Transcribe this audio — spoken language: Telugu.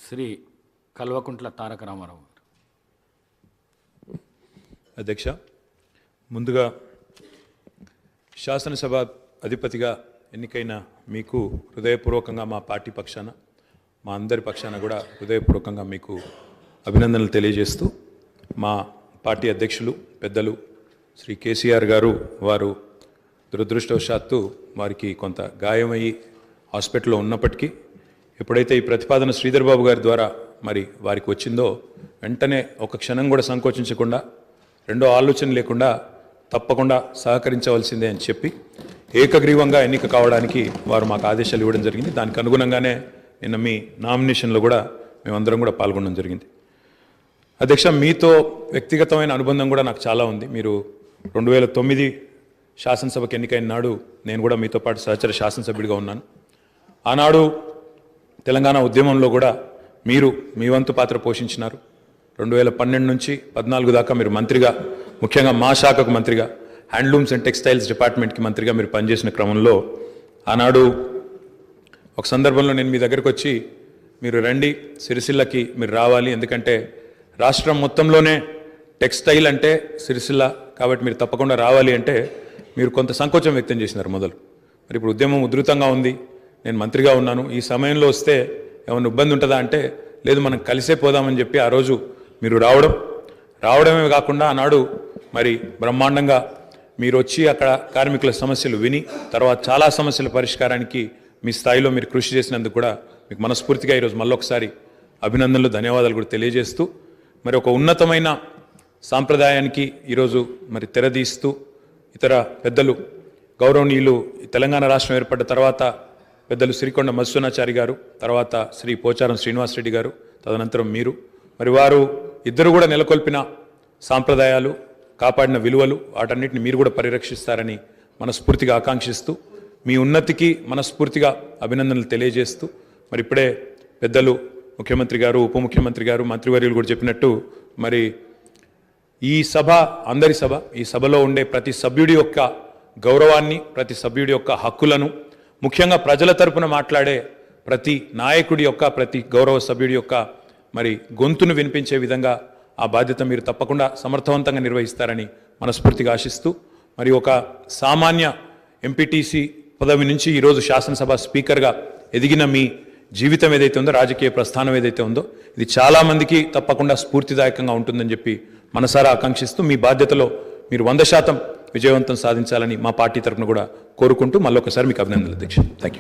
శ్రీ కల్వకుంట్ల తారక రామారావు గారు. అధ్యక్ష, ముందుగా శాసనసభ అధిపతిగా ఎన్నికైన మీకు హృదయపూర్వకంగా మా పార్టీ పక్షాన, మా అందరి పక్షాన కూడా హృదయపూర్వకంగా మీకు అభినందనలు తెలియజేస్తూ, మా పార్టీ అధ్యక్షులు పెద్దలు శ్రీ కేసీఆర్ గారు వారు దురదృష్టవశాత్తు వారికి కొంత గాయమయ్యి హాస్పిటల్లో ఉన్నప్పటికీ ఎప్పుడైతే ఈ ప్రతిపాదన శ్రీధర్ బాబు గారి ద్వారా మరి వారికి వచ్చిందో వెంటనే ఒక క్షణం కూడా సంకోచించకుండా, రెండో ఆలోచన లేకుండా తప్పకుండా సహకరించవలసిందే అని చెప్పి ఏకగ్రీవంగా ఎన్నిక కావడానికి వారు మాకు ఆదేశాలు ఇవ్వడం జరిగింది. దానికి అనుగుణంగానే నిన్న మీ నామినేషన్లో కూడా మేమందరం కూడా పాల్గొనడం జరిగింది. అధ్యక్ష, మీతో వ్యక్తిగతమైన అనుబంధం కూడా నాకు చాలా ఉంది. మీరు 2009 శాసనసభకు ఎన్నికైన నాడు నేను కూడా మీతో పాటు సహచర శాసనసభ్యుడిగా ఉన్నాను. ఆనాడు తెలంగాణ ఉద్యమంలో కూడా మీరు మీ వంతు పాత్ర పోషించినారు. 2012 నుంచి 14 దాకా మీరు మంత్రిగా, ముఖ్యంగా మా శాఖకు మంత్రిగా, హ్యాండ్లూమ్స్ అండ్ టెక్స్టైల్స్ డిపార్ట్మెంట్కి మంత్రిగా మీరు పనిచేసిన క్రమంలో ఆనాడు ఒక సందర్భంలో నేను మీ దగ్గరకు వచ్చి మీరు రండి, సిరిసిల్లకి మీరు రావాలి, ఎందుకంటే రాష్ట్రం మొత్తంలోనే టెక్స్టైల్ అంటే సిరిసిల్ల కాబట్టి మీరు తప్పకుండా రావాలి అంటే మీరు కొంత సంకోచం వ్యక్తం చేసినారు మొదలు. మరి ఇప్పుడు ఉద్యమం ఉధృతంగా ఉంది, నేను మంత్రిగా ఉన్నాను, ఈ సమయంలో వస్తే ఏమైనా ఇబ్బంది ఉంటుందా అంటే లేదు, మనం కలిసే పోదామని చెప్పి ఆ రోజు మీరు రావడమే కాకుండా ఆనాడు మరి బ్రహ్మాండంగా మీరు వచ్చి అక్కడ కార్మికుల సమస్యలు విని తర్వాత చాలా సమస్యల పరిష్కారానికి మీ స్థాయిలో మీరు కృషి చేసినందుకు కూడా మీకు మనస్ఫూర్తిగా ఈరోజు మళ్ళొకసారి అభినందనలు, ధన్యవాదాలు కూడా తెలియజేస్తూ, మరి ఒక ఉన్నతమైన సాంప్రదాయానికి ఈరోజు మరి తెరదీస్తూ ఇతర పెద్దలు గౌరవనీయులు తెలంగాణ రాష్ట్రం ఏర్పడ్డ తర్వాత పెద్దలు శ్రీకొండ మధుసూనాచారి గారు, తర్వాత శ్రీ పోచారం శ్రీనివాసరెడ్డి గారు, తదనంతరం మీరు, మరి వారు ఇద్దరు కూడా నెలకొల్పిన సాంప్రదాయాలు, కాపాడిన విలువలు, వాటన్నిటిని మీరు కూడా పరిరక్షిస్తారని మనస్ఫూర్తిగా ఆకాంక్షిస్తూ మీ ఉన్నతికి మనస్ఫూర్తిగా అభినందనలు తెలియజేస్తూ, మరి ఇప్పుడే పెద్దలు ముఖ్యమంత్రి గారు, ఉప ముఖ్యమంత్రి గారు, మంత్రివర్యులు కూడా చెప్పినట్టు మరి ఈ సభ అందరి సభ, ఈ సభలో ఉండే ప్రతి సభ్యుడి యొక్క గౌరవాన్ని, ప్రతి సభ్యుడి యొక్క హక్కులను, ముఖ్యంగా ప్రజల తరపున మాట్లాడే ప్రతి నాయకుడి యొక్క, ప్రతి గౌరవ సభ్యుడి యొక్క మరి గొంతును వినిపించే విధంగా ఆ బాధ్యత మీరు తప్పకుండా సమర్థవంతంగా నిర్వహిస్తారని మనస్ఫూర్తిగా ఆశిస్తూ, మరి ఒక సామాన్య ఎంపీటీసీ పదవి నుంచి ఈరోజు శాసనసభ స్పీకర్గా ఎదిగిన మీ జీవితం ఏదైతే ఉందో, రాజకీయ ప్రస్థానం ఏదైతే ఉందో, ఇది చాలామందికి తప్పకుండా స్ఫూర్తిదాయకంగా ఉంటుందని చెప్పి మనసారా ఆకాంక్షిస్తూ మీ బాధ్యతలో మీరు 100% విజయవంతం సాధించాలని మా పార్టీ తరఫున కూడా కోరుకుంటూ మళ్ళొకసారి మీకు అభినందనలు అధ్యక్ష. Thank you.